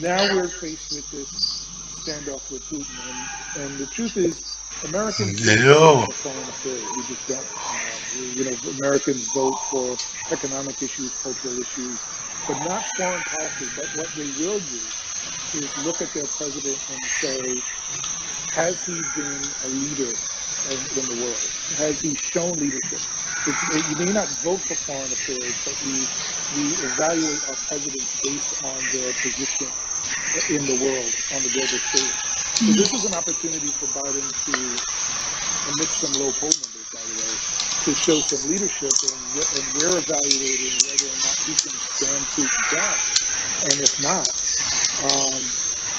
now we're faced with this standoff with Putin, and the truth is, Americans don't vote Yo. for foreign affairs. We just don't. Americans vote for economic issues, cultural issues, but not foreign policy. But what they will do is look at their president and say, has he been a leader in the world? Has he shown leadership? You may not vote for foreign affairs, but we evaluate our presidents based on their position in the world, on the global stage. So this is an opportunity for Biden to, amidst some low poll numbers, by the way, to show some leadership, and we're evaluating whether or not he can stand Putin down. And if not,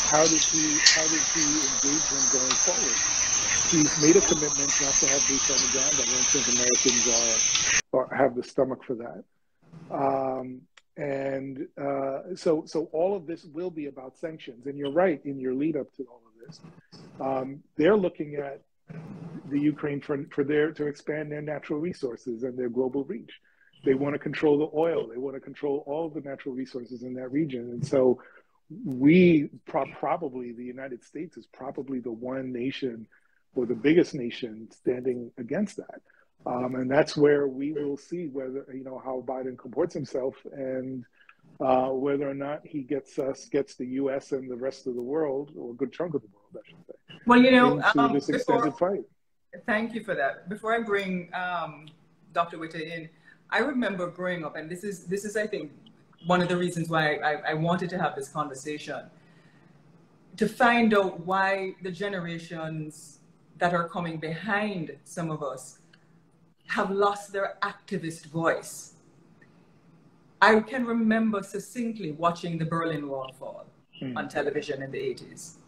how does he engage him going forward? He's made a commitment not to have boots on the ground. I don't think Americans have the stomach for that. So all of this will be about sanctions. And you're right, in your lead up to all of this, they're looking at the Ukraine to expand their natural resources and their global reach. They want to control the oil. They want to control all of the natural resources in that region. And so probably the United States is probably the one nation or the biggest nation standing against that. And that's where we will see whether, how Biden comports himself, and whether or not he gets the U.S. and the rest of the world, or a good chunk of the world, I should say, into this extended fight. Thank you for that. Before I bring Dr. Witter in, I remember growing up, and this is I think one of the reasons why I wanted to have this conversation, to find out why the generations that are coming behind some of us have lost their activist voice. I can remember succinctly watching the Berlin Wall fall on television in the 80s.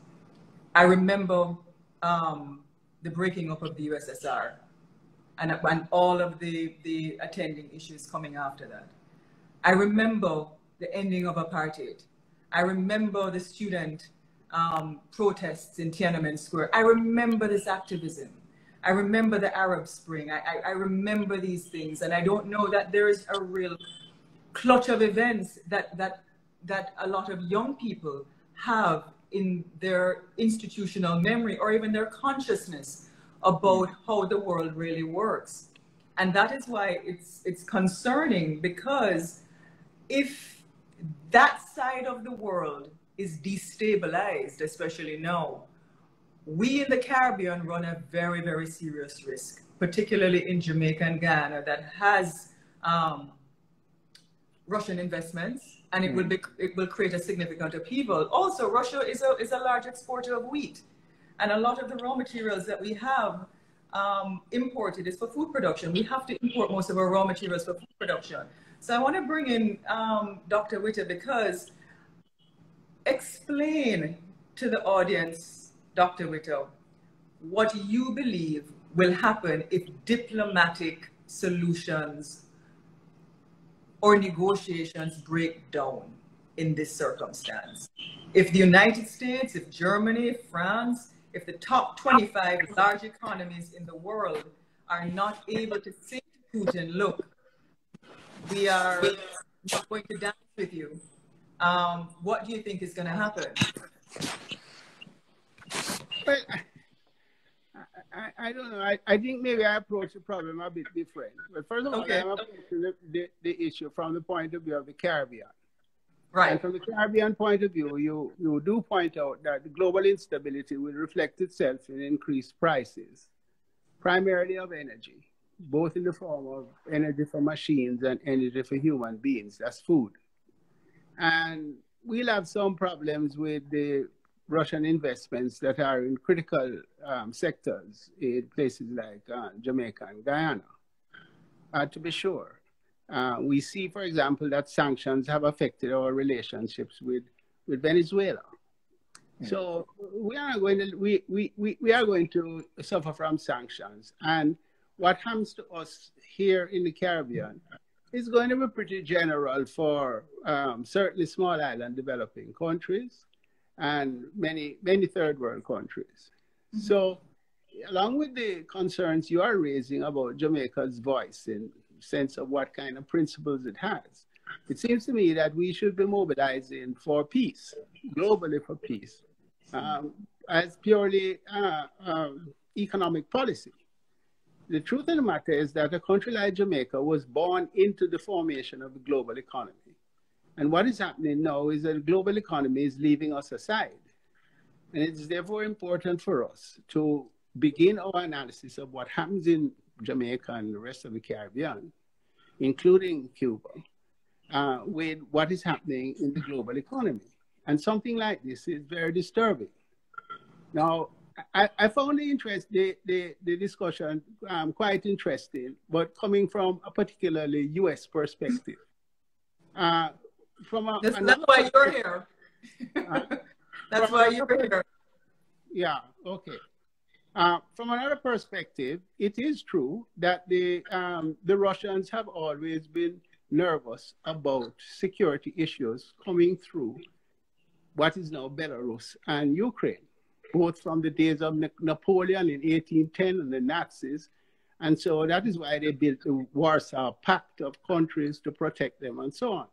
I remember the breaking up of the USSR and all of the attending issues coming after that. I remember the ending of apartheid. I remember the student protests in Tiananmen Square. I remember this activism. I remember the Arab Spring. I remember these things, and I don't know that there is a real clutch of events that a lot of young people have in their institutional memory or even their consciousness about how the world really works. And that is why it's concerning, because if that side of the world is destabilized, especially now, we in the Caribbean run a very, very serious risk, particularly in Jamaica and Guyana, that has Russian investments, and it will create a significant upheaval. Also, Russia is a large exporter of wheat, and a lot of the raw materials that we have imported is for food production. We have to import most of our raw materials for food production. So I want to bring in Dr. Witter, because explain to the audience, Dr. Witter, what you believe will happen if diplomatic solutions or negotiations break down in this circumstance. If the United States, if Germany, if France, if the top 25 large economies in the world are not able to say to Putin, look, we are not going to dance with you, what do you think is going to happen? Well, I don't know. I think maybe I approach the problem a bit different. But first of all, I'm approaching the issue from the point of view of the Caribbean. Right. And from the Caribbean point of view, you do point out that the global instability will reflect itself in increased prices, primarily of energy, both in the form of energy for machines and energy for human beings. That's food. And we'll have some problems with the Russian investments that are in critical sectors in places like Jamaica and Guyana, to be sure. We see, for example, that sanctions have affected our relationships with Venezuela. Yeah. So we are going to suffer from sanctions. And what happens to us here in the Caribbean is going to be pretty general for certainly small island developing countries and many third world countries. Mm-hmm. So along with the concerns you are raising about Jamaica's voice in sense of what kind of principles it has, It seems to me that we should be mobilizing for peace, globally for peace, as purely economic policy. The truth of the matter is that a country like Jamaica was born into the formation of the global economy. And what is happening now is that the global economy is leaving us aside. And it's therefore important for us to begin our analysis of what happens in Jamaica and the rest of the Caribbean, including Cuba, with what is happening in the global economy. And something like this is very disturbing. Now, I found the discussion quite interesting, but coming from a particularly U.S. perspective. That's why you're here. That's why you're here. Yeah, okay. From another perspective, it is true that the Russians have always been nervous about security issues coming through what is now Belarus and Ukraine, both from the days of Napoleon in 1810 and the Nazis. And so that is why they built the Warsaw Pact of countries to protect them and so on.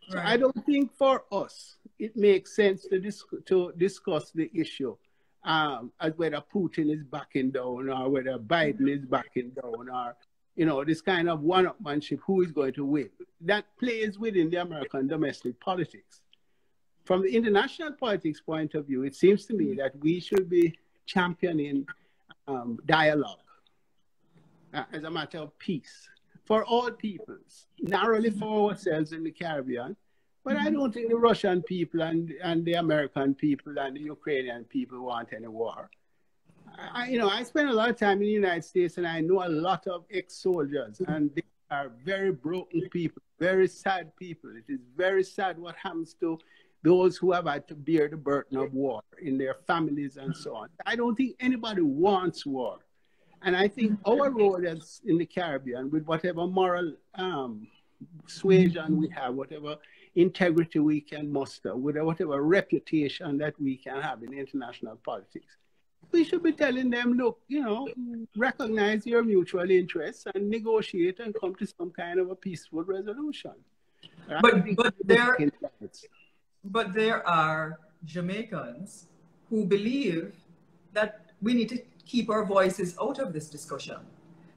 So right. I don't think for us it makes sense to discuss the issue as whether Putin is backing down or whether Biden is backing down or, you know, this kind of one-upmanship, who is going to win. That plays within the American domestic politics. From the international politics point of view, it seems to me that we should be championing dialogue as a matter of peace for all peoples, narrowly for ourselves in the Caribbean. But I don't think the Russian people and the American people and the Ukrainian people want any war. I spend a lot of time in the United States, and I know a lot of ex-soldiers, and they are very broken people, very sad people. It is very sad what happens to those who have had to bear the burden of war in their families and so on. I don't think anybody wants war. And I think our role as in the Caribbean, with whatever moral suasion we have, whatever integrity we can muster, with whatever reputation that we can have in international politics, we should be telling them, look, recognize your mutual interests and negotiate and come to some kind of a peaceful resolution. But there are Jamaicans who believe that we need to keep our voices out of this discussion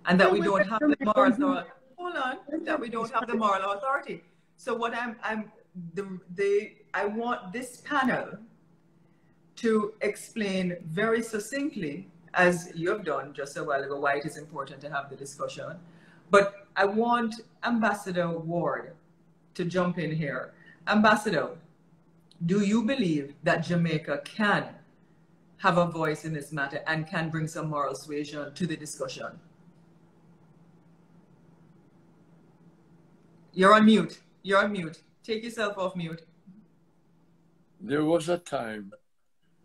and that we don't have the moral authority. Hold on, that we don't have the moral authority. So what I want this panel to explain very succinctly, as you have done just a while ago, why it is important to have the discussion. But I want Ambassador Ward to jump in here. Ambassador, do you believe that Jamaica can have a voice in this matter and can bring some moral suasion to the discussion? You're on mute. You're on mute. Take yourself off mute. There was a time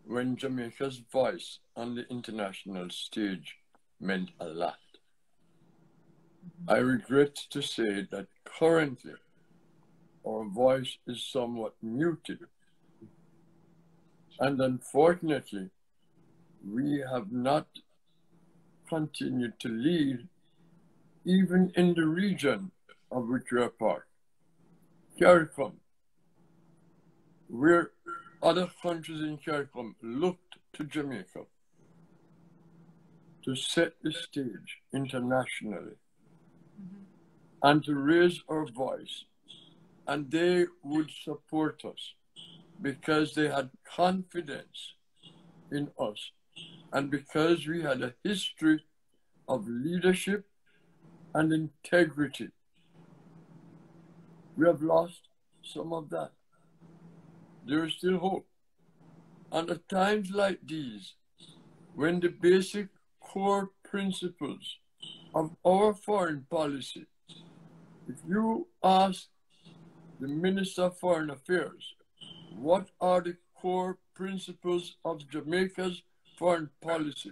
when Jamaica's voice on the international stage meant a lot. I regret to say that currently our voice is somewhat muted. And unfortunately, we have not continued to lead even in the region of which we are part. CARICOM, where other countries in CARICOM looked to Jamaica to set the stage internationally and to raise our voice, and they would support us because they had confidence in us and because we had a history of leadership and integrity. We have lost some of that. There is still hope. And at times like these, when the basic core principles of our foreign policy, if you ask the Minister of Foreign Affairs, what are the core principles of Jamaica's foreign policy?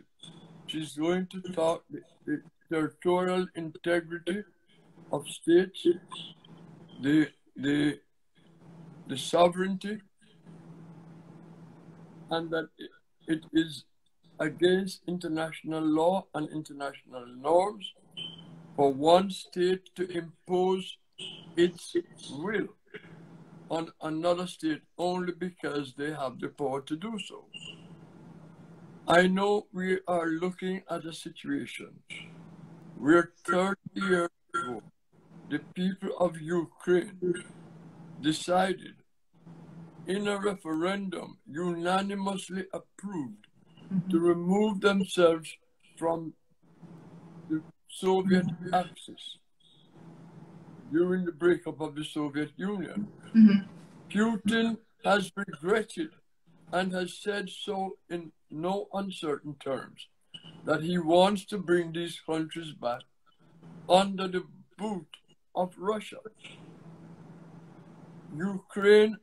She's going to talk the territorial integrity of states, the sovereignty, and that it is against international law and international norms for one state to impose its will on another state only because they have the power to do so. I know we are looking at a situation where 30 years ago, the people of Ukraine decided in a referendum unanimously approved to remove themselves from the Soviet axis during the breakup of the Soviet Union. Putin has regretted and has said so in no uncertain terms that he wants to bring these countries back under the boot of Russia. Ukraine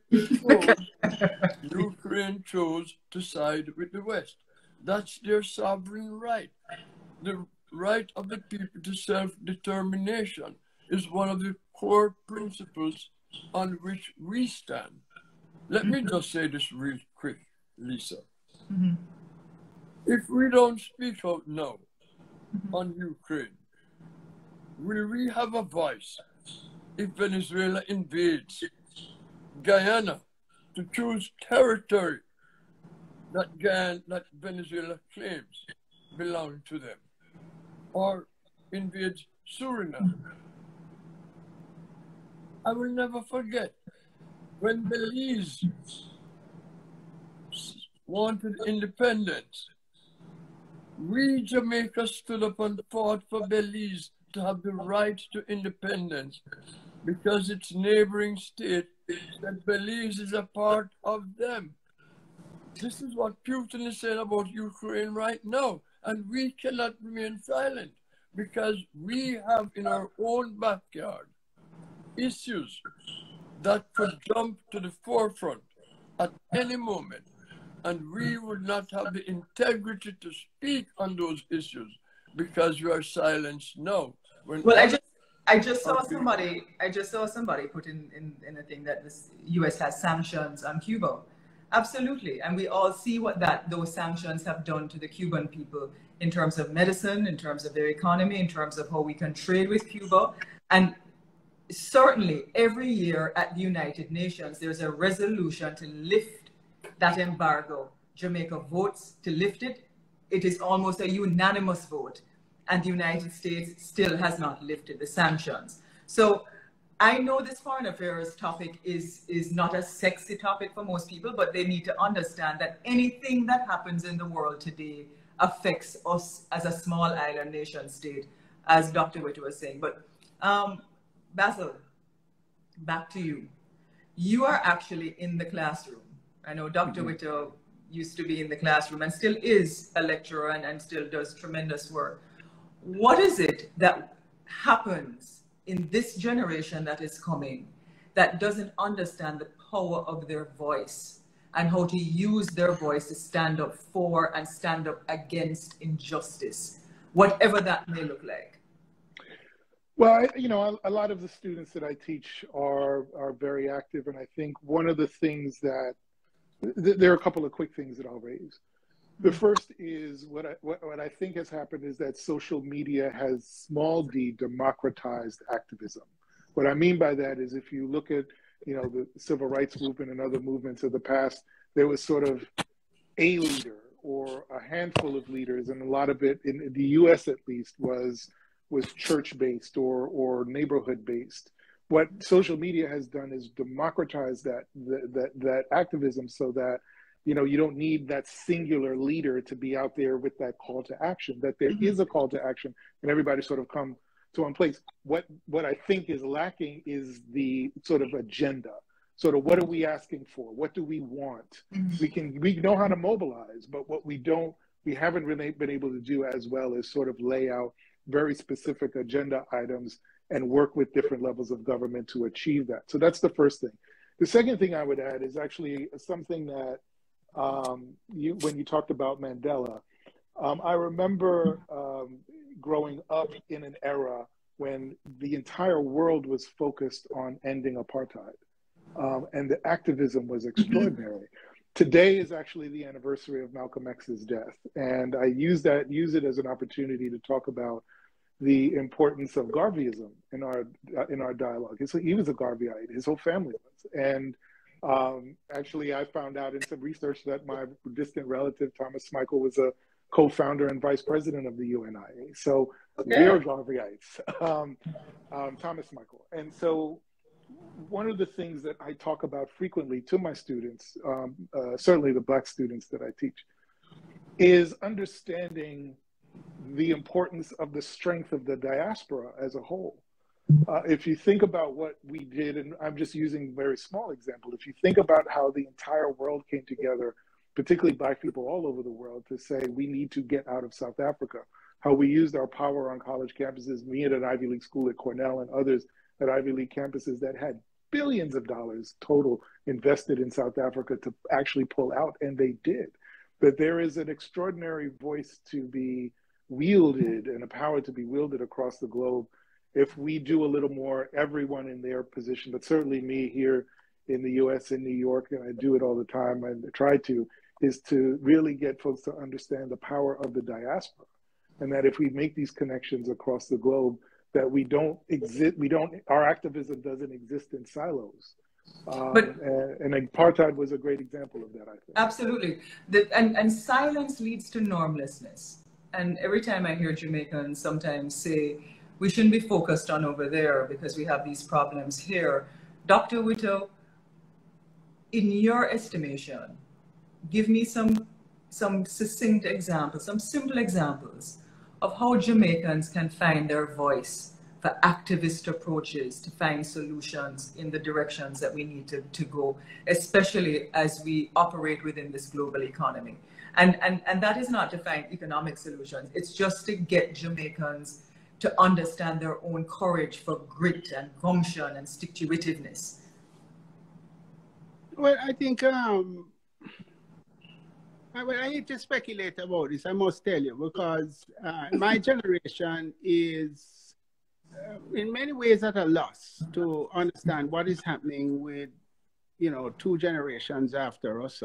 chose to side with the West. That's their sovereign right. The right of the people to self-determination is one of the core principles on which we stand. Let me just say this real quick, Lisa. If we don't speak out now on Ukraine, will we have a voice if Venezuela invades Guyana to choose territory that Venezuela claims belong to them, or invades Suriname? I will never forget when Belize wanted independence. We Jamaica stood up and fought for Belize to have the right to independence because its neighboring state said Belize is a part of them. This is what Putin is saying about Ukraine right now, and we cannot remain silent because we have in our own backyard issues that could jump to the forefront at any moment, and we would not have the integrity to speak on those issues because we are silenced now. Well, I just saw somebody put in a thing that the U.S. has sanctions on Cuba. Absolutely, and we all see what those sanctions have done to the Cuban people in terms of medicine, in terms of their economy, in terms of how we can trade with Cuba. And certainly every year at the United Nations, there's a resolution to lift that embargo. Jamaica votes to lift it. It is almost a unanimous vote, and the United States still has not lifted the sanctions. So I know this foreign affairs topic is not a sexy topic for most people, but they need to understand that anything that happens in the world today affects us as a small island nation state, as Dr. Witte was saying. But Basil, back to you. You are actually in the classroom. I know Dr. Witte used to be in the classroom and still is a lecturer and still does tremendous work. What is it that happens in this generation that is coming that doesn't understand the power of their voice and how to use their voice to stand up for and stand up against injustice, whatever that may look like? Well, a lot of the students that I teach are very active, and I think one of the things that there are a couple of quick things that I'll raise. The first is what I think has happened is that social media has, small d, democratized activism. What I mean by that is if you look at the civil rights movement and other movements of the past, there was sort of a leader or a handful of leaders, and a lot of it in the U.S. at least was church-based or neighborhood-based. What social media has done is democratize that activism so that you don't need that singular leader to be out there with that call to action, that there is a call to action and everybody sort of come to one place. What I think is lacking is the sort of agenda. Sort of what are we asking for? What do we want? We know how to mobilize, but what we haven't really been able to do as well is sort of lay out very specific agenda items and work with different levels of government to achieve that. So that's the first thing. The second thing I would add is actually something that when you talked about Mandela, I remember growing up in an era when the entire world was focused on ending apartheid, and the activism was extraordinary. Today is actually the anniversary of Malcolm X's death, and I use it as an opportunity to talk about the importance of Garveyism in our dialogue. So he was a Garveyite, his whole family was. And actually, I found out in some research that my distant relative, Thomas Michael, was a co-founder and vice president of the UNIA. So we are Garveyites, Thomas Michael. And so one of the things that I talk about frequently to my students, certainly the Black students that I teach, is understanding the importance of the strength of the diaspora as a whole. If you think about what we did, and I'm just using a very small example, if you think about how the entire world came together, particularly Black people all over the world, to say we need to get out of South Africa, how we used our power on college campuses, me at an Ivy League school at Cornell and others at Ivy League campuses that had billions of dollars total invested in South Africa to actually pull out, and they did. But there is an extraordinary voice to be wielded and a power to be wielded across the globe if we do a little more, everyone in their position, but certainly me here in the US, in New York, and I do it all the time and try to, is to really get folks to understand the power of the diaspora. And that if we make these connections across the globe, that we don't exist, our activism doesn't exist in silos. And apartheid was a great example of that, I think. Absolutely. And silence leads to normlessness. And every time I hear Jamaicans sometimes say, we shouldn't be focused on over there because we have these problems here. Dr. Whitto, in your estimation, give me some succinct examples, some simple examples of how Jamaicans can find their voice for activist approaches to find solutions in the directions that we need to go, especially as we operate within this global economy. And that is not to find economic solutions. It's just to get Jamaicans to understand their own courage for grit and gumption and stick-to-itiveness. Well, I think, I hate to speculate about this, I must tell you, because my generation is in many ways at a loss to understand what is happening with, you know, two generations after us,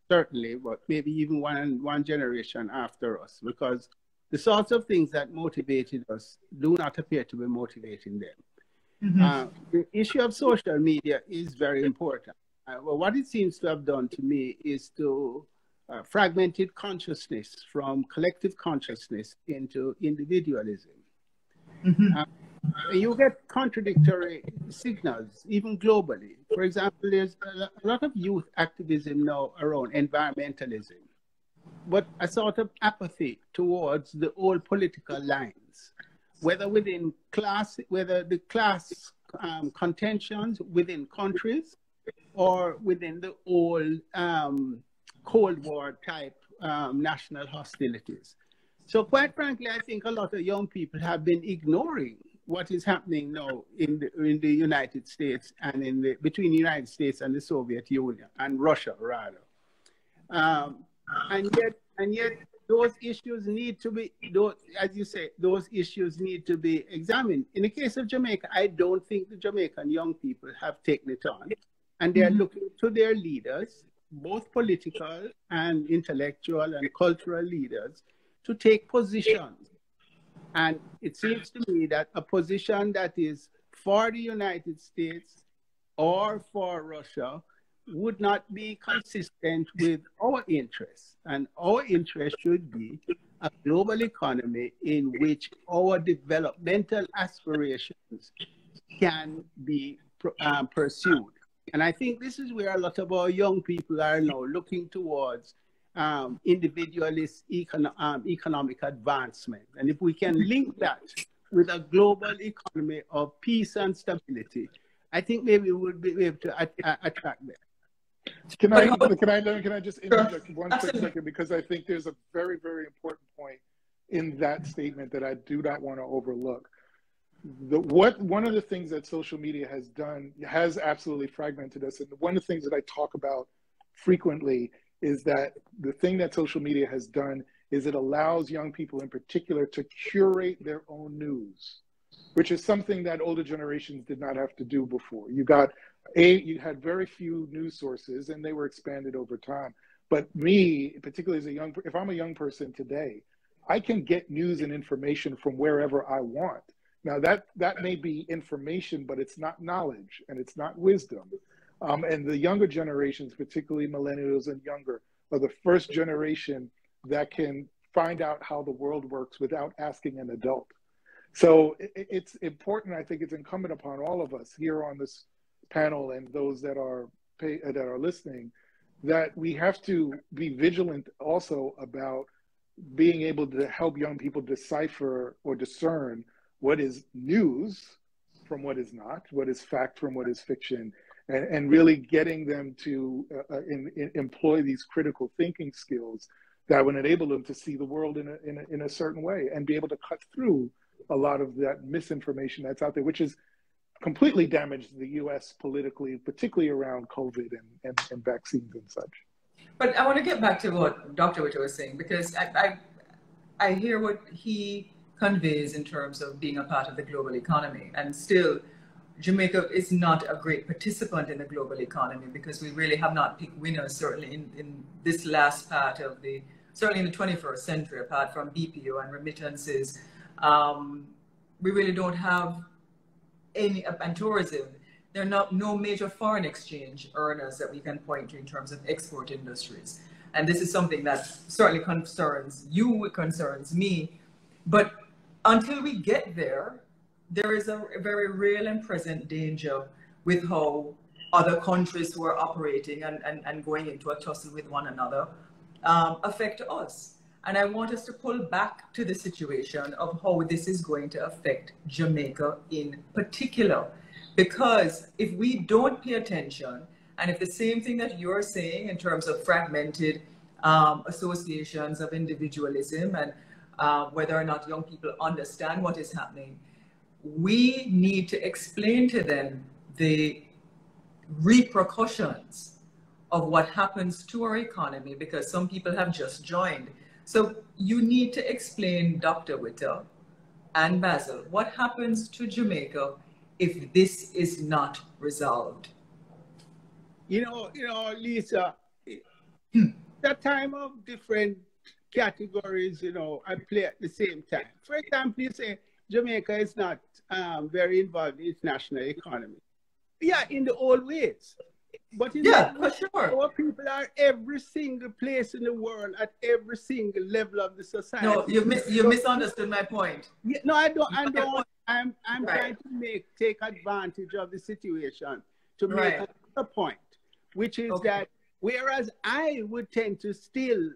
certainly, but maybe even one generation after us, because the sorts of things that motivated us do not appear to be motivating them. Mm-hmm. The issue of social media is very important. Well, what it seems to have done to me is to fragmented consciousness from collective consciousness into individualism. Mm-hmm. You get contradictory signals, even globally. For example, there's a lot of youth activism now around environmentalism, but a sort of apathy towards the old political lines, whether within class, whether the class contentions within countries or within the old Cold War type national hostilities. So quite frankly, I think a lot of young people have been ignoring what is happening now in the United States and between the United States and the Soviet Union and Russia, rather. And yet those issues need to be, as you say, those issues need to be examined. In the case of Jamaica, I don't think the Jamaican young people have taken it on. And they're looking to their leaders, both political and intellectual and cultural leaders, to take positions. And it seems to me that a position that is for the United States or for Russia would not be consistent with our interests. And our interest should be a global economy in which our developmental aspirations can be pursued. And I think this is where a lot of our young people are now looking towards individualist economic advancement. And if we can link that with a global economy of peace and stability, I think maybe we would be able to attract them. Can I just interject one quick second, because I think there's a very, very important point in that statement that I do not want to overlook. One of the things that social media has done has absolutely fragmented us. And one of the things that I talk about frequently is that the thing that social media has done is it allows young people in particular to curate their own news, which is something that older generations did not have to do before. You had very few news sources and they were expanded over time. But me, particularly if I'm a young person today, I can get news and information from wherever I want. Now that may be information, but it's not knowledge and it's not wisdom. And the younger generations, particularly millennials and younger, are the first generation that can find out how the world works without asking an adult. So it's important. I think it's incumbent upon all of us here on this panel and those that are listening, that we have to be vigilant also about being able to help young people decipher or discern what is news from what is not, what is fact from what is fiction, and really getting them to employ these critical thinking skills that would enable them to see the world in a certain way and be able to cut through a lot of that misinformation that's out there, which has completely damaged the U.S. politically, particularly around COVID and vaccines and such. But I want to get back to what Dr. Witter was saying, because I hear what he conveys in terms of being a part of the global economy. And still, Jamaica is not a great participant in the global economy, because we really have not picked winners, certainly in this last part of certainly in the 21st century, apart from BPO and remittances. We really don't have any, and tourism, there are no major foreign exchange earners that we can point to in terms of export industries. And this is something that certainly concerns you, it concerns me. But until we get there, there is a very real and present danger with how other countries who are operating and going into a tussle with one another affect us. And I want us to pull back to the situation of how this is going to affect Jamaica in particular. Because if we don't pay attention, and if the same thing that you're saying in terms of fragmented associations of individualism and whether or not young people understand what is happening, we need to explain to them the repercussions of what happens to our economy, because some people have just joined. So you need to explain, Dr. Witter and Basil, what happens to Jamaica if this is not resolved? You know, Lisa, that time of different categories, I play at the same time. For example, you say Jamaica is not very involved in its national economy. Yeah, in the old ways. But for sure. Our people are every single place in the world at every single level of the society. No, you misunderstood my point. Yeah, no, I don't. I'm trying to take advantage of the situation to make a point, which is that whereas I would tend to still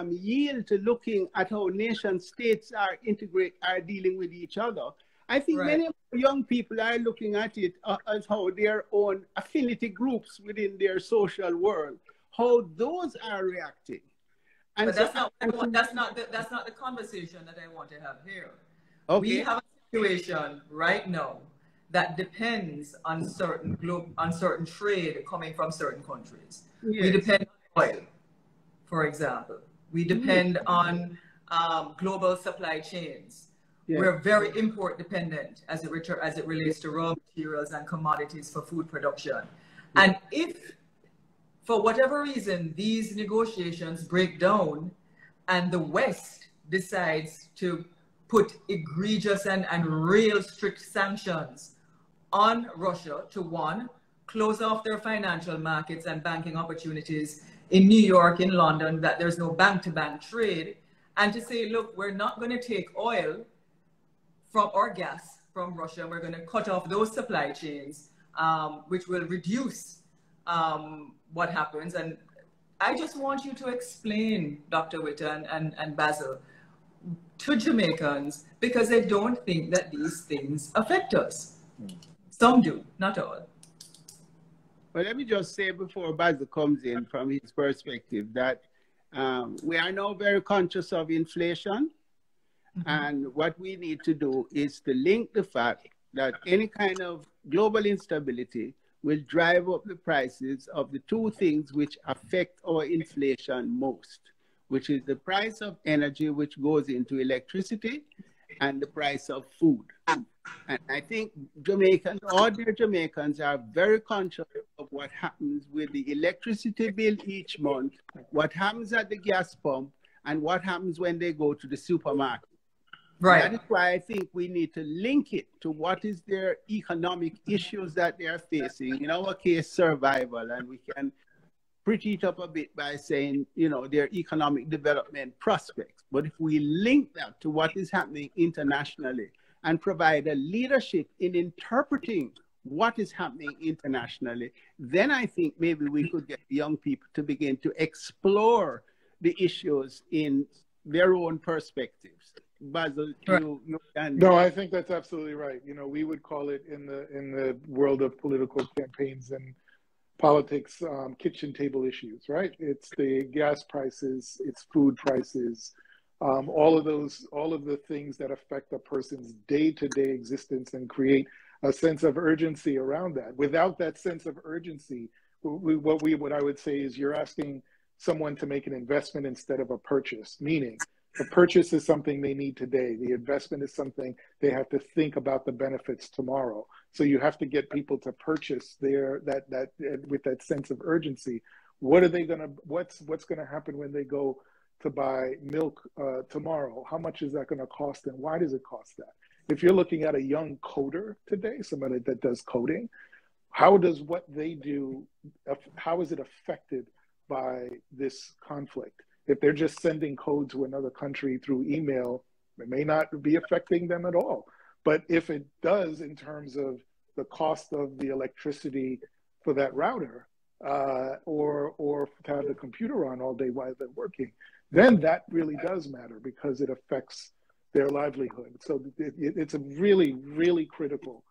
yield to looking at how nation states are dealing with each other, I think many young people are looking at it as how their own affinity groups within their social world, how those are reacting. And but that's not the conversation that I want to have here. Okay. We have a situation right now that depends on certain trade coming from certain countries. Yes. We depend on oil, for example. We depend on global supply chains. Yeah. We're very import dependent as it relates to raw materials and commodities for food production. Yeah. And if, for whatever reason, these negotiations break down and the West decides to put egregious and real strict sanctions on Russia to, one, close off their financial markets and banking opportunities in New York, in London, that there's no bank-to-bank trade, and to say, look, we're not going to take oil or gas from Russia, we're going to cut off those supply chains, which will reduce what happens. And I just want you to explain, Dr. Witter and Basil, to Jamaicans, because I don't think that these things affect us. Some do, not all. Well, let me just say before Basil comes in from his perspective that we are now very conscious of inflation. And what we need to do is to link the fact that any kind of global instability will drive up the prices of the two things which affect our inflation most, which is the price of energy, which goes into electricity, and the price of food. And I think Jamaicans, ordinary Jamaicans, are very conscious of what happens with the electricity bill each month, what happens at the gas pump, and what happens when they go to the supermarket. Right. That is why I think we need to link it to what is their economic issues that they are facing. In our case, survival, and we can pretty it up a bit by saying, you know, their economic development prospects. But if we link that to what is happening internationally and provide a leadership in interpreting what is happening internationally, then I think maybe we could get young people to begin to explore the issues in their own perspectives. Basil, you can... No, I think that's absolutely right. You know, we would call it in the world of political campaigns and politics, kitchen table issues, right? It's the gas prices, it's food prices, all of the things that affect a person's day-to-day existence and create a sense of urgency around that. Without that sense of urgency, what I would say is you're asking someone to make an investment instead of a purchase, meaning the purchase is something they need today. The investment is something they have to think about the benefits tomorrow. So you have to get people to purchase that with that sense of urgency. What's gonna happen when they go to buy milk tomorrow? How much is that gonna cost, and why does it cost that? If you're looking at a young coder today, somebody that does coding, how does what they do, how is it affected by this conflict? If they're just sending code to another country through email, it may not be affecting them at all. But if it does, in terms of the cost of the electricity for that router, or to have the computer on all day while they're working, then that really does matter because it affects their livelihood. So it's a really, really critical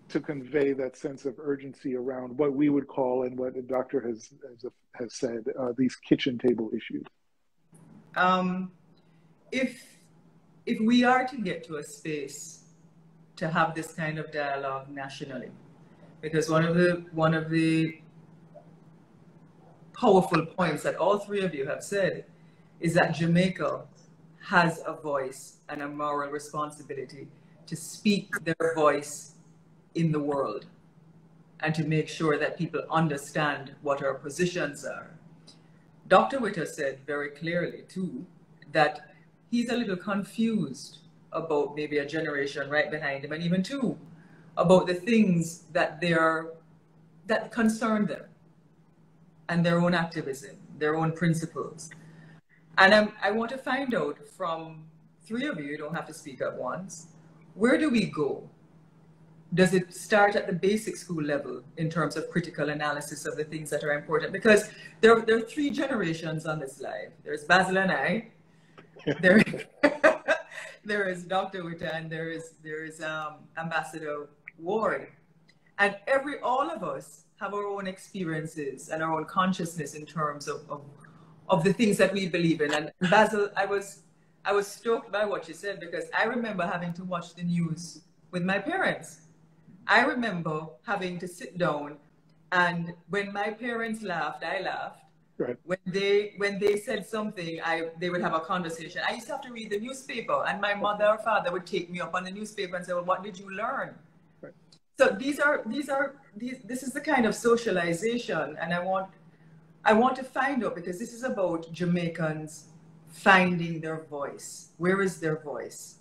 to convey that sense of urgency around what we would call, and what the doctor has said, these kitchen table issues. If we are to get to a space to have this kind of dialogue nationally, because one of the powerful points that all three of you have said is that Jamaica has a voice and a moral responsibility to speak their voice in the world and to make sure that people understand what our positions are. Dr. Witter said very clearly too that he's a little confused about maybe a generation right behind him, and even two, about the things that that concern them and their own activism, their own principles. And I want to find out from three of you, you don't have to speak at once, where do we go? Does it start at the basic school level in terms of critical analysis of the things that are important? Because there are three generations on this live. There's Basil and I, there is Dr. Witter, and there is Ambassador Ward. And all of us have our own experiences and our own consciousness in terms of the things that we believe in. And Basil, I was stoked by what you said, because I remember having to watch the news with my parents. I remember having to sit down, and when my parents laughed, I laughed. Right. When they said something, they would have a conversation. I used to have to read the newspaper, and my mother or father would take me up on the newspaper and say, well, what did you learn? Right. So this is the kind of socialization, and I want to find out, because this is about Jamaicans finding their voice. Where is their voice?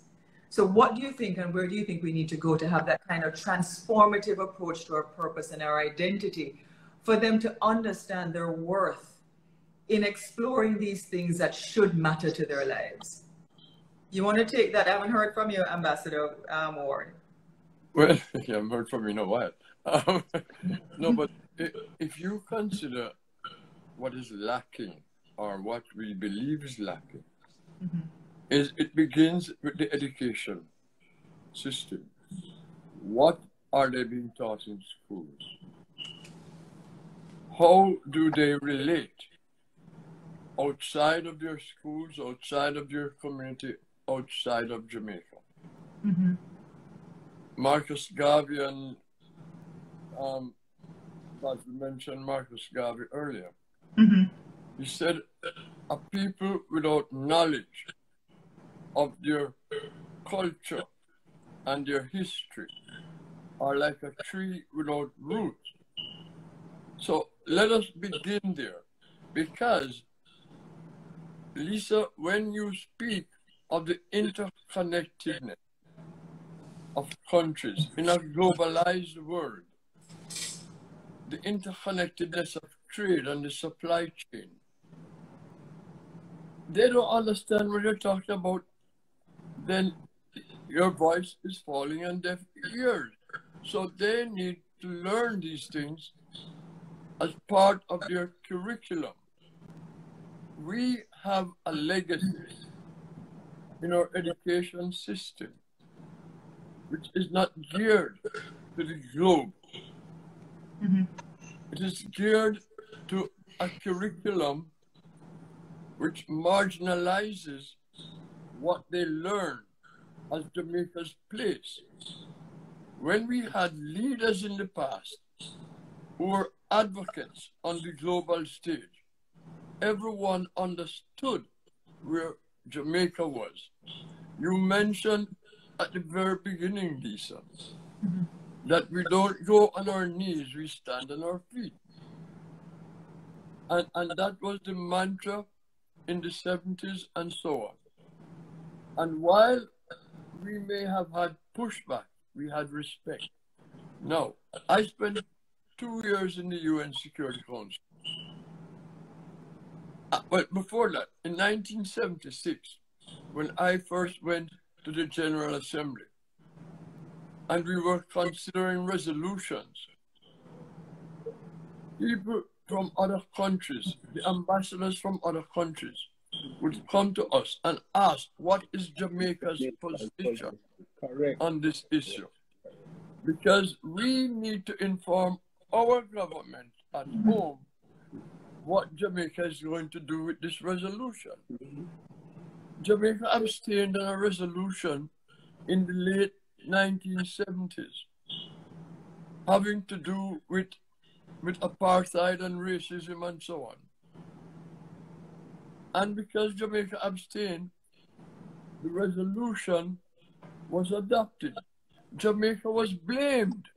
So what do you think, and where do you think we need to go to have that kind of transformative approach to our purpose and our identity, for them to understand their worth in exploring these things that should matter to their lives? You want to take that? I haven't heard from you, Ambassador Ward. Well, I haven't heard from you in a while. No, but if you consider what is lacking, or what we believe is lacking, mm-hmm. It begins with the education system. What are they being taught in schools? How do they relate outside of their schools, outside of their community, outside of Jamaica? Mm-hmm. Marcus Garvey and as we mentioned Marcus Garvey earlier, mm-hmm. he said, a people without knowledge of their culture and their history are like a tree without roots. So let us begin there, because Lisa, when you speak of the interconnectedness of countries in a globalized world, the interconnectedness of trade and the supply chain, they don't understand what you're talking about, then your voice is falling on deaf ears. So they need to learn these things as part of their curriculum. We have a legacy in our education system which is not geared to the globe. Mm-hmm. It is geared to a curriculum which marginalizes what they learn as Jamaica's place. When we had leaders in the past who were advocates on the global stage, everyone understood where Jamaica was. You mentioned at the very beginning, Lisa, that we don't go on our knees, we stand on our feet. And that was the mantra in the 70s and so on. And while we may have had pushback, we had respect. Now, I spent 2 years in the UN Security Council. But before that, in 1976, when I first went to the General Assembly, and we were considering resolutions, people from other countries, the ambassadors from other countries, would come to us and ask, what is Jamaica's position on this issue? Because we need to inform our government at home what Jamaica is going to do with this resolution. Jamaica abstained on a resolution in the late 1970s, having to do with apartheid and racism and so on. And because Jamaica abstained, the resolution was adopted. Jamaica was blamed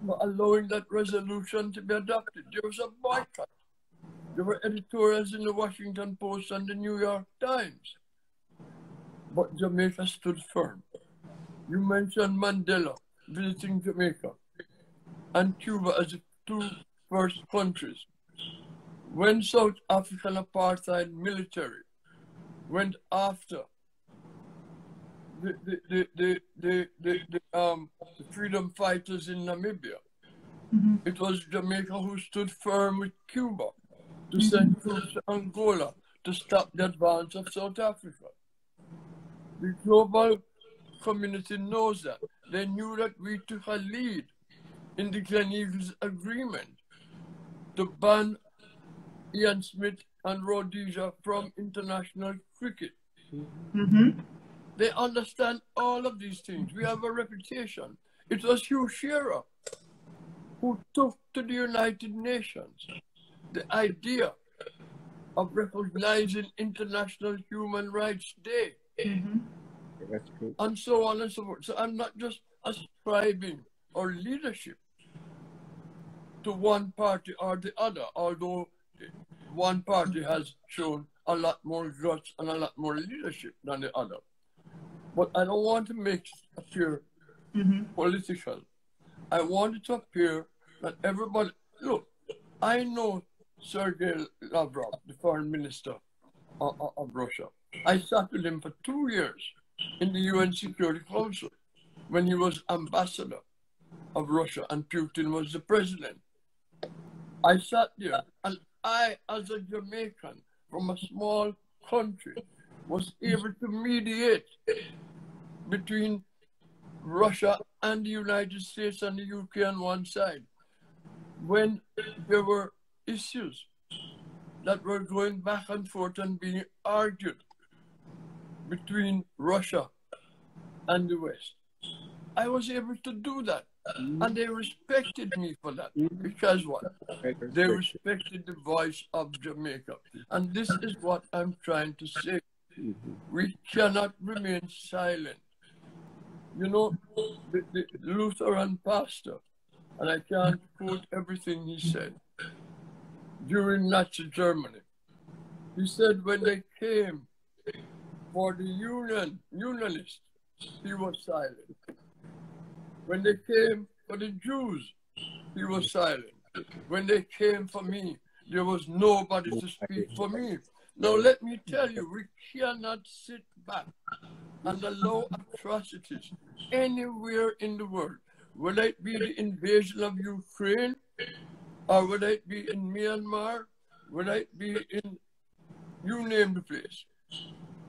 for allowing that resolution to be adopted. There was a boycott. There were editorials in the Washington Post and the New York Times. But Jamaica stood firm. You mentioned Mandela visiting Jamaica and Cuba as the two first countries. When South African apartheid military went after the freedom fighters in Namibia, it was Jamaica who stood firm with Cuba to send troops to Angola to stop the advance of South Africa. The global community knows that. They knew that we took a lead in the Gleneagles Agreement to ban Ian Smith and Rhodesia from international cricket. They understand all of these things. We have a reputation. It was Hugh Shearer who took to the United Nations the idea of recognizing International Human Rights Day. And so on and so forth. So I'm not just ascribing our leadership to one party or the other, although one party has shown a lot more guts and a lot more leadership than the other. But I don't want to make it appear political. I want it to appear that everybody, look, I know Sergei Lavrov, the foreign minister of Russia. I sat with him for 2 years in the UN Security Council when he was ambassador of Russia and Putin was the president. I sat there and I, as a Jamaican from a small country, was able to mediate between Russia and the United States and the UK on one side when there were issues that were going back and forth and being argued between Russia and the West. I was able to do that. And they respected me for that. Because what? They respected the voice of Jamaica. And this is what I'm trying to say. We cannot remain silent. You know, the Lutheran pastor, and I can't quote everything he said, during Nazi Germany, He said when they came for the unionists, he was silent. When they came for the Jews, he was silent. When they came for me, there was nobody to speak for me. Now let me tell you, we cannot sit back and allow atrocities anywhere in the world, whether it be the invasion of Ukraine, or whether it be in Myanmar, whether it be in, you name the place.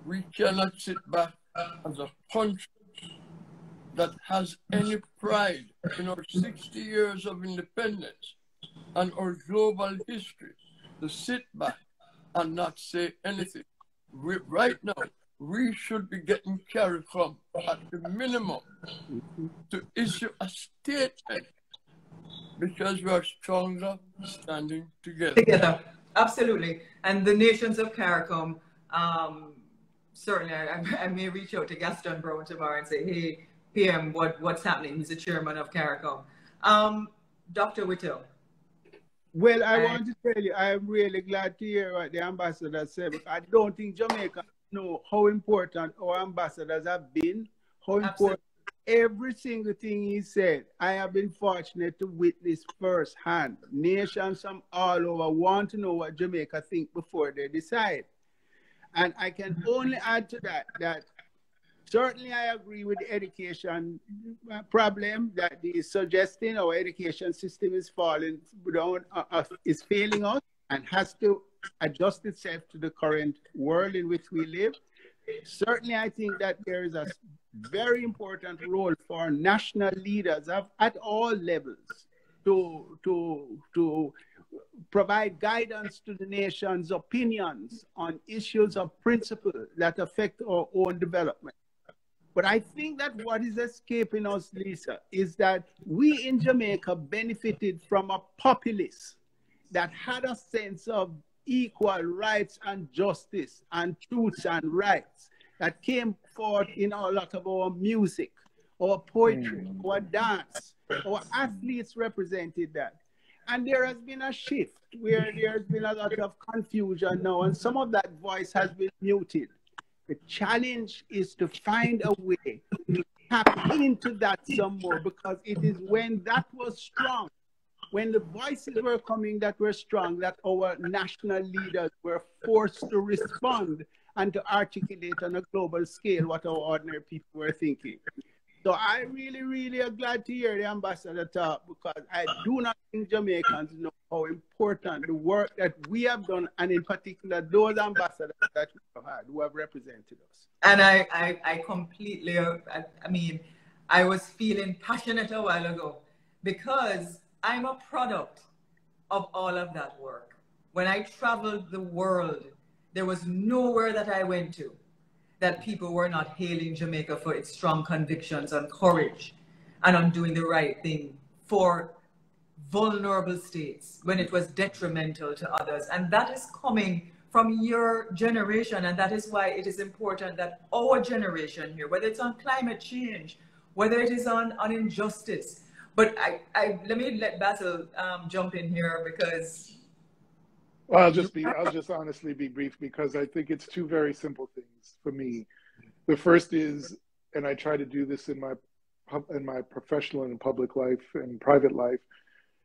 We cannot sit back as a country that has any pride in our 60 years of independence and our global history to sit back and not say anything. Right now, we should be getting CARICOM at the minimum to issue a statement because we are stronger standing together. Together, absolutely. And the nations of CARICOM, certainly I may reach out to Gaston Brown tomorrow and say, hey, PM, what's happening? He's the chairman of CARICOM. Dr. Whittle. Well, I want to tell you, I'm really glad to hear what the ambassador said. I don't think Jamaica know how important our ambassadors have been, how important every single thing he said. I have been fortunate to witness firsthand. Nations from all over want to know what Jamaica think before they decide. And I can only add to that, that certainly I agree with the education problem that he is suggesting. Our education system is falling down, is failing us and has to adjust itself to the current world in which we live. Certainly I think that there is a very important role for national leaders at all levels to provide guidance to the nation's opinions on issues of principle that affect our own development. But I think that what is escaping us, Lisa, is that we in Jamaica benefited from a populace that had a sense of equal rights and justice and truths and rights that came forth in a lot of our music, our poetry, our dance. Our athletes represented that. And there has been a shift where there's been a lot of confusion now, and some of that voice has been muted. The challenge is to find a way to tap into that some more, because it is when that was strong, when the voices were coming that were strong, that our national leaders were forced to respond and to articulate on a global scale what our ordinary people were thinking. So I really, really am glad to hear the ambassador talk, because I do not think Jamaicans know how important the work that we have done, and in particular those ambassadors that we have had who have represented us. And I completely, I mean, I was feeling passionate a while ago because I'm a product of all of that work. When I traveled the world, there was nowhere that I went to that people were not hailing Jamaica for its strong convictions and courage and on doing the right thing for vulnerable states when it was detrimental to others. And that is coming from your generation. And that is why it is important that our generation here, whether it's on climate change, whether it is on injustice, but let me let Basil jump in here, because I'll just honestly be brief, because I think it's two very simple things for me. The first is, and I try to do this in my professional and public life and private life,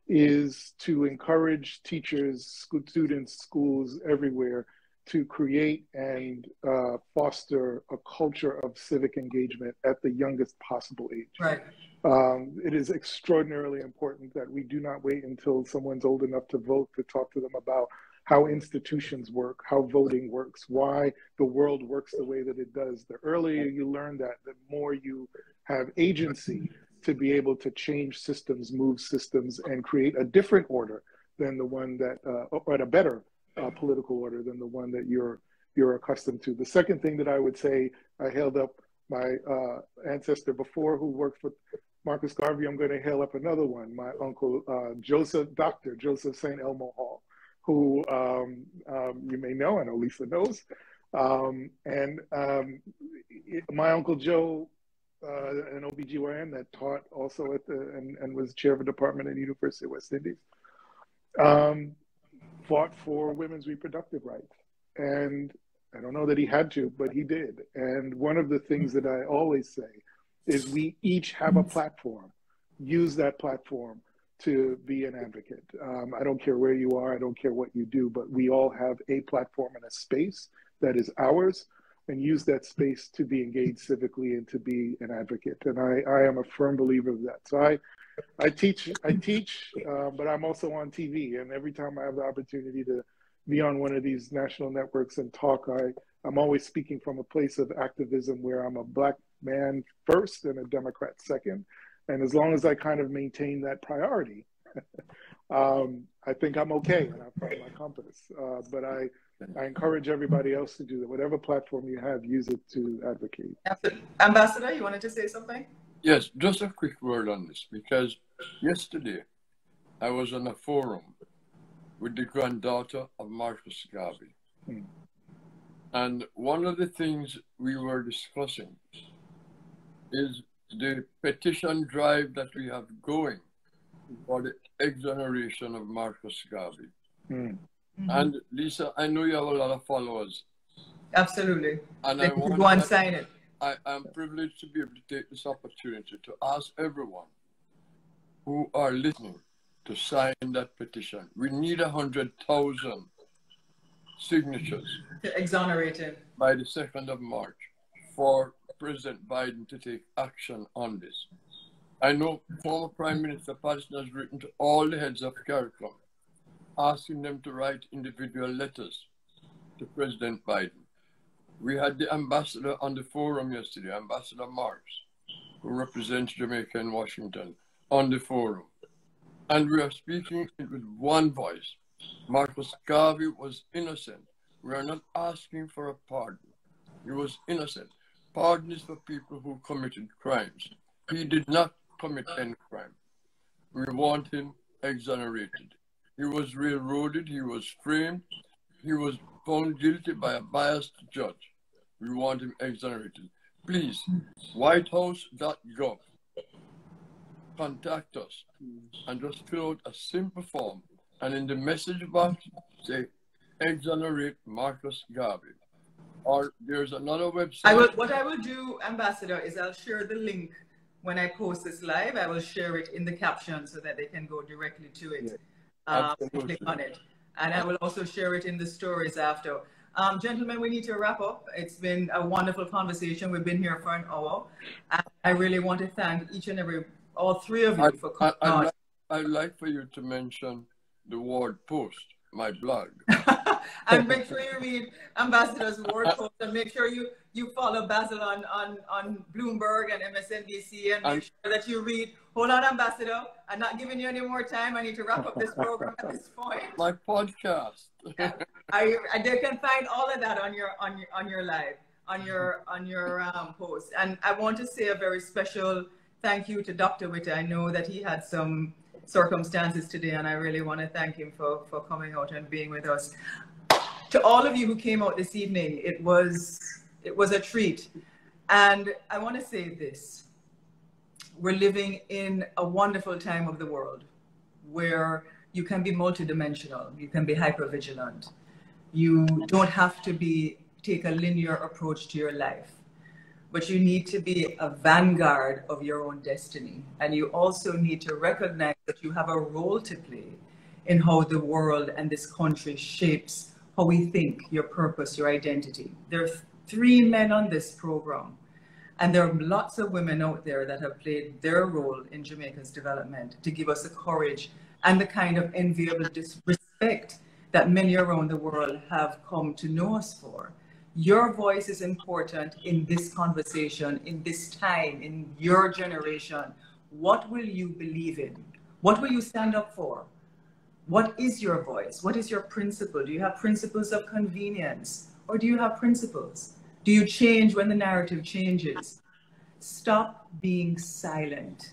is to encourage teachers, students, schools everywhere to create and foster a culture of civic engagement at the youngest possible age. Right. It is extraordinarily important that we do not wait until someone's old enough to vote to talk to them about how institutions work, how voting works, why the world works the way that it does. The earlier you learn that, the more you have agency to be able to change systems, move systems, and create a different order than the one that, or a better political order than the one that you're accustomed to. The second thing that I would say, I hailed up my ancestor before who worked for Marcus Garvey. I'm going to hail up another one, my uncle Dr. Joseph St. Elmo Hall, who you may know, I know Lisa knows. My Uncle Joe, an OBGYN that taught also at and was chair of a department at the University of West Indies, fought for women's reproductive rights. And I don't know that he had to, but he did. And one of the things that I always say is we each have a platform. Use that platform to be an advocate. I don't care where you are, I don't care what you do, but we all have a platform and a space that is ours, and use that space to be engaged civically and to be an advocate. And I am a firm believer of that. So I teach, but I'm also on TV, and every time I have the opportunity to be on one of these national networks and talk, I'm always speaking from a place of activism where I'm a Black man first and a Democrat second. And as long as I kind of maintain that priority, I think I'm okay, and I find my compass. But I encourage everybody else to do that. Whatever platform you have, use it to advocate. Ambassador, you wanted to say something? Yes, just a quick word on this, because yesterday I was on a forum with the granddaughter of Marcus Garvey. And one of the things we were discussing is the petition drive that we have going for the exoneration of Marcus Garvey. And Lisa, I know you have a lot of followers. Absolutely. And I want to go and sign it. I am privileged to be able to take this opportunity to ask everyone who are listening to sign that petition. We need 100,000 signatures to exonerate him by the 2nd of March for President Biden to take action on this. I know former Prime Minister Petition has written to all the heads of CARICOM, asking them to write individual letters to President Biden. We had the ambassador on the forum yesterday, Ambassador Marks, who represents Jamaica in Washington, on the forum. And we are speaking with one voice. Marcus Garvey was innocent. We are not asking for a pardon. He was innocent. Pardon is for people who committed crimes. He did not commit any crime. We want him exonerated. He was railroaded. He was framed. He was found guilty by a biased judge. We want him exonerated. Please, whitehouse.gov, contact us and just fill out a simple form. And in the message box, say, exonerate Marcus Garvey. Or there's another website. What I will do, Ambassador, is I'll share the link when I post this live. I will share it in the caption so that they can go directly to it, click on it. And I will also share it in the stories after. Gentlemen, we need to wrap up. It's been a wonderful conversation. We've been here for an hour. And I really want to thank all three of you for coming on. I'd like for you to mention the Ward Post, my blog. And make sure you read Ambassador's Ward Post, and make sure you follow Basil on Bloomberg and MSNBC, and make sure that you read. Hold on, Ambassador. I'm not giving you any more time. I need to wrap up this program at this point. My podcast. They can find all of that on your live, on your post. And I want to say a very special thank you to Dr. Witte. I know that he had some circumstances today, and I really want to thank him for coming out and being with us. To all of you who came out this evening, it was a treat. And I want to say this. We're living in a wonderful time of the world where you can be multidimensional, you can be hypervigilant. You don't have to take a linear approach to your life, but you need to be a vanguard of your own destiny. And you also need to recognize that you have a role to play in how the world and this country shapes how we think, your purpose, your identity. There are 3 men on this program, and there are lots of women out there that have played their role in Jamaica's development to give us the courage and the kind of enviable respect that many around the world have come to know us for. Your voice is important in this conversation, in this time, in your generation. What will you believe in? What will you stand up for? What is your voice? What is your principle? Do you have principles of convenience, or do you have principles? Do you change when the narrative changes? Stop being silent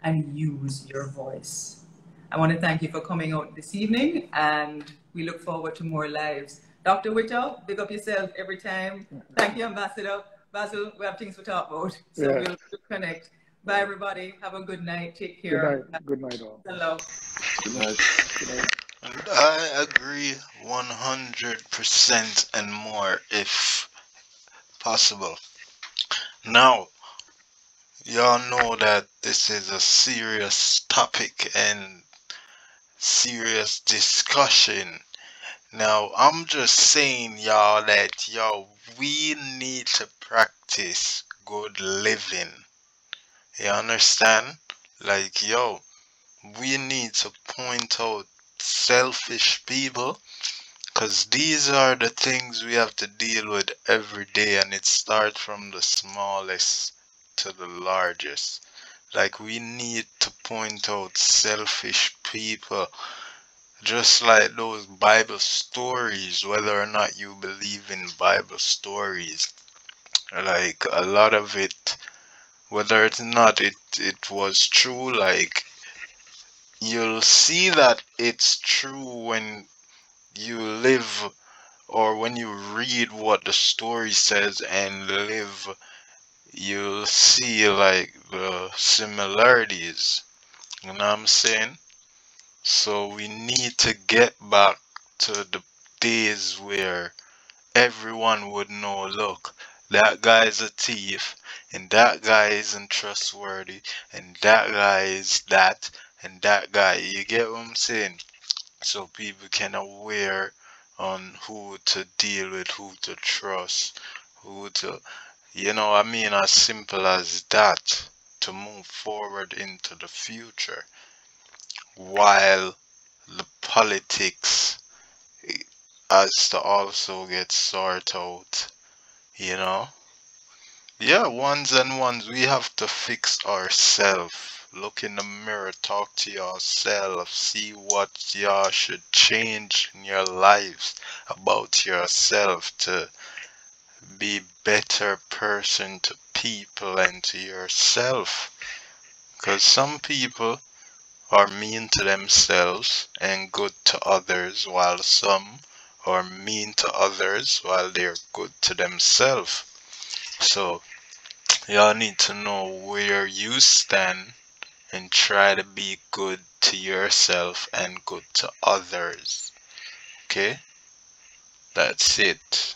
and use your voice. I want to thank you for coming out this evening, and we look forward to more lives. Dr. Whittle, big up yourself every time. Thank you, Ambassador. Basil, we have things to talk about, so we'll connect. Bye, everybody. Have a good night. Take care. Good night all. Hello. Good night. Good night. And I agree 100% and more if possible. Now, y'all know that this is a serious topic and serious discussion. Now, I'm just saying, y'all, that we need to practice good living. You understand? Like, we need to point out selfish people because these are the things we have to deal with every day, and it starts from the smallest to the largest. Like, we need to point out selfish people, just like those Bible stories, whether or not you believe in Bible stories. Like, a lot of it, whether it's not, it was true. Like, you'll see that it's true when you live or when you read what the story says and live, you'll see like the similarities. You know what I'm saying? So we need to get back to the days where everyone would know, look, that guy's a thief, and that guy isn't trustworthy, and that guy is that, and that guy. You get what I'm saying? So people can aware on who to deal with, who to trust, who to, I mean, as simple as that, to move forward into the future, while the politics has to also get sorted out, you know? Yeah, ones and ones, we have to fix ourselves. Look in the mirror, talk to yourself, see what y'all should change in your lives about yourself to be better person to people and to yourself. Because some people are mean to themselves and good to others, while some are mean to others while they're good to themselves. So y'all need to know where you stand and try to be good to yourself and good to others. Okay? That's it.